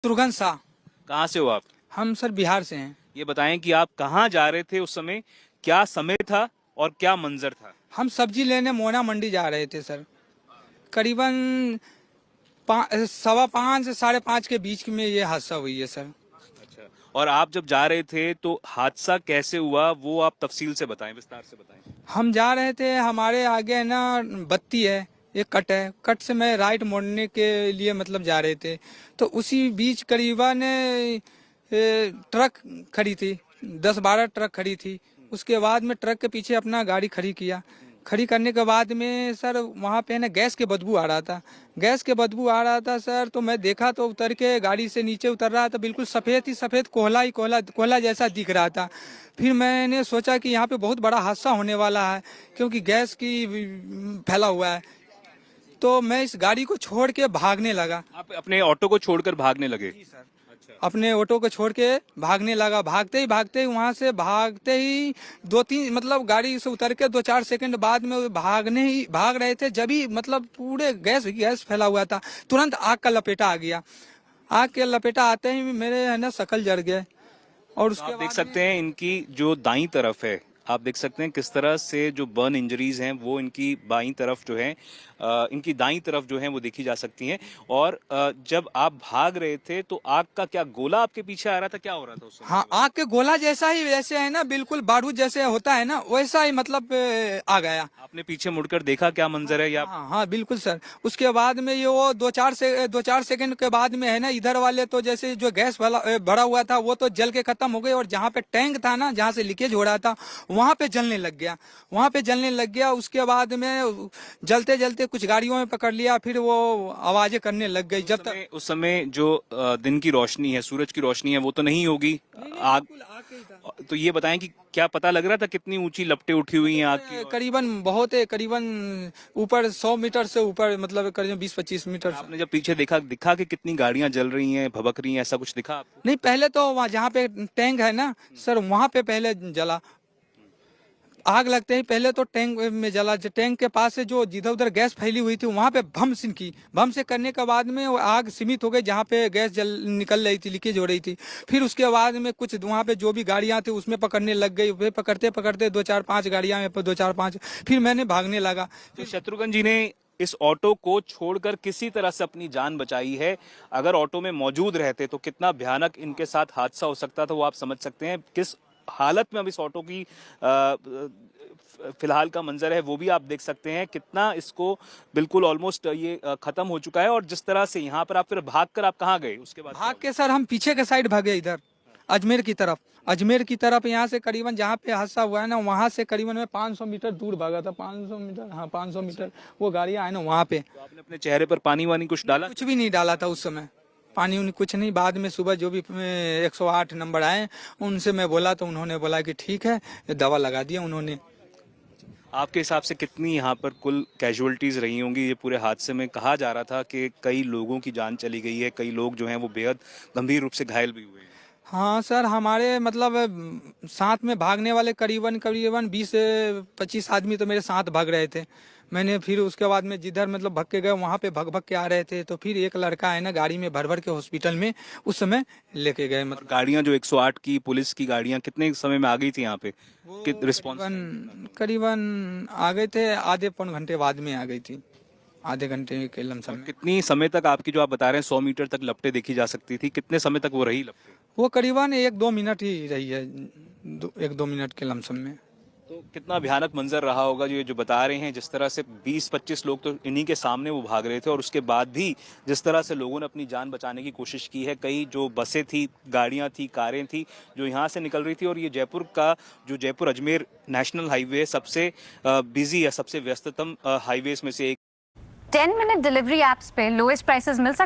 शत्रुघ्न शाह। कहाँ से हो आप? हम सर बिहार से हैं। ये बताएं कि आप कहाँ जा रहे थे उस समय, क्या समय था और क्या मंजर था? हम सब्जी लेने मोना मंडी जा रहे थे सर। करीबन 5:15 से 5:30 के बीच में ये हादसा हुई है सर। अच्छा, और आप जब जा रहे थे तो हादसा कैसे हुआ वो आप तफसील से बताएं, विस्तार से बताएं। हम जा रहे थे, हमारे आगे है ना बत्ती है, एक कट है, कट से मैं राइट मोड़ने के लिए मतलब जा रहे थे, तो उसी बीच करीबन ट्रक खड़ी थी, 10-12 ट्रक खड़ी थी। उसके बाद में ट्रक के पीछे अपना गाड़ी खड़ी किया। खड़ी करने के बाद में सर वहाँ पे ना गैस के बदबू आ रहा था। गैस के बदबू आ रहा था सर, तो मैं देखा तो उतर के गाड़ी से नीचे उतर रहा था, बिल्कुल सफ़ेद ही सफ़ेद कोहला ही कोहला कोहला जैसा दिख रहा था। फिर मैंने सोचा कि यहाँ पे बहुत बड़ा हादसा होने वाला है, क्योंकि गैस की फैला हुआ है। तो मैं इस गाड़ी को छोड़ के भागने लगा। आप अपने ऑटो को छोड़कर भागने लगे? जी सर। अपने ऑटो को छोड़ के भागने लगा। भागते ही वहां से भागते ही 2-3 मतलब गाड़ी से उतर के 2-4 सेकंड बाद में भाग रहे थे, जब ही मतलब पूरे गैस फैला हुआ था, तुरंत आग का लपेटा आ गया। आग के लपेटा आते ही मेरे है ना शकल जल गए। और तो उसके आप देख बाद सकते हैं इनकी जो दाईं तरफ है, आप देख सकते हैं किस तरह से जो बर्न इंजरीज हैं वो इनकी बाईं तरफ जो है, इनकी दाईं तरफ जो है वो देखी जा सकती हैं। और जब आप भाग रहे थे तो आग का क्या गोला आपके पीछे आ रहा था, क्या हो रहा था उस समय? हाँ, आग के गोला जैसा ही, वैसे है ना बिल्कुल बारूद जैसे होता है ना, वैसा ही मतलब आ गया। आपने पीछे मुड़कर देखा क्या मंजर है या? हाँ हाँ बिल्कुल सर। उसके बाद में ये वो 2-4 सेकंड के बाद में है ना, इधर वाले तो जैसे जो गैस भरा हुआ था वो तो जल के खत्म हो गए, और जहाँ पे टैंक था ना, जहाँ से लीकेज हो रहा था, वहाँ पे जलने लग गया। उसके बाद में जलते जलते कुछ गाड़ियों में पकड़ लिया, फिर वो आवाजें करने लग गई। जब तक उस समय जो दिन की रोशनी है, सूरज की रोशनी है, वो तो नहीं होगी आग। तो ये बताएं कि क्या पता लग रहा था कितनी ऊंची लपटें उठी हुई हैं आग की? करीबन ऊपर 100 मीटर से ऊपर, मतलब करीबन 20-25 मीटर से। आपने जब पीछे देखा, दिखा कि कितनी गाड़ियां जल रही हैं, भभक रही हैं, ऐसा कुछ दिखा आपको? नहीं, पहले तो वहाँ जहाँ पे टैंक है ना सर, वहाँ पे पहले जला। आग लगते ही पहले तो टैंक में जला। जो टैंक के पास से जो जिधर उधर गैस फैली हुई थी, वहाँ पे भम से करने के बाद में वो आग सीमित हो गई, जहाँ पे गैस निकल रही थी, लीकेज हो रही थी। फिर उसके बाद में कुछ वहाँ पे जो भी गाड़ियाँ थी उसमें पकड़ने लग गई। फिर पकड़ते पकड़ते 2-4-5 गाड़ियाँ में 2-4-5, फिर मैंने भागने लगा। तो शत्रुघ्न जी ने इस ऑटो को छोड़कर किसी तरह से अपनी जान बचाई है। अगर ऑटो में मौजूद रहते तो कितना भयानक इनके साथ हादसा हो सकता था वो आप समझ सकते हैं। किस हालत में अब इस ऑटो की फिलहाल का मंजर है वो भी आप देख सकते हैं। कितना इसको बिल्कुल ऑलमोस्ट ये खत्म हो चुका है। और जिस तरह से यहाँ पर आप फिर भाग कर आप कहाँ गए उसके बाद? भाग के सर हम पीछे के साइड भागे, इधर अजमेर की तरफ यहाँ से करीबन जहाँ पे हादसा हुआ है ना, वहाँ से करीबन मैं 500 मीटर दूर भागा था। 500 मीटर, हाँ 500 मीटर वो गाड़ियाँ है ना वहाँ पे। तो आपने अपने चेहरे पर पानी वानी कुछ डाला? कुछ भी नहीं डाला था उस समय, पानी उनी कुछ नहीं। बाद में सुबह जो भी 108 नंबर आए, उनसे मैं बोला तो उन्होंने बोला कि ठीक है, दवा लगा दिया उन्होंने। आपके हिसाब से कितनी यहाँ पर कुल कैजुअलिटीज रही होंगी? ये पूरे हादसे में कहा जा रहा था कि कई लोगों की जान चली गई है, कई लोग जो हैं वो बेहद गंभीर रूप से घायल भी हुए हैं। हाँ सर, हमारे मतलब साथ में भागने वाले करीबन करीबन 20-25 आदमी तो मेरे साथ भाग रहे थे। मैंने फिर उसके बाद में जिधर मतलब भग के गए, वहाँ पे भग भग के आ रहे थे, तो फिर एक लड़का है ना गाड़ी में भर भर के हॉस्पिटल में उस समय लेके गए। मतलब गाड़ियां जो 108 की पुलिस की गाड़ियां कितने समय में आ गई थी यहाँ पे? रिस्पॉन्स करीबन आ गए थे, आधे पौन घंटे बाद में आ गई थी, आधे घंटे के लमसम में। कितनी समय तक आपकी जो आप बता रहे हैं 100 मीटर तक लपटें देखी जा सकती थी, कितने समय तक वो रही लपटें? वो करीबन 1-2 मिनट ही रही है, 1-2 मिनट के लमसम में। तो कितना भयानक मंजर रहा होगा जो बता रहे हैं। जिस तरह से 20-25 लोग तो इन्हीं के सामने वो भाग रहे थे, और उसके बाद भी जिस तरह से लोगों ने अपनी जान बचाने की कोशिश की है। कई जो बसें थी, गाड़ियां थी, कारें थी जो यहाँ से निकल रही थी। और ये जयपुर का जो जयपुर अजमेर नेशनल हाईवे सबसे बिजी है, सबसे व्यस्ततम हाईवेज में से एक। 10 मिनट डिलीवरी एप्स पे लोएस्ट प्राइसेस मिल सकते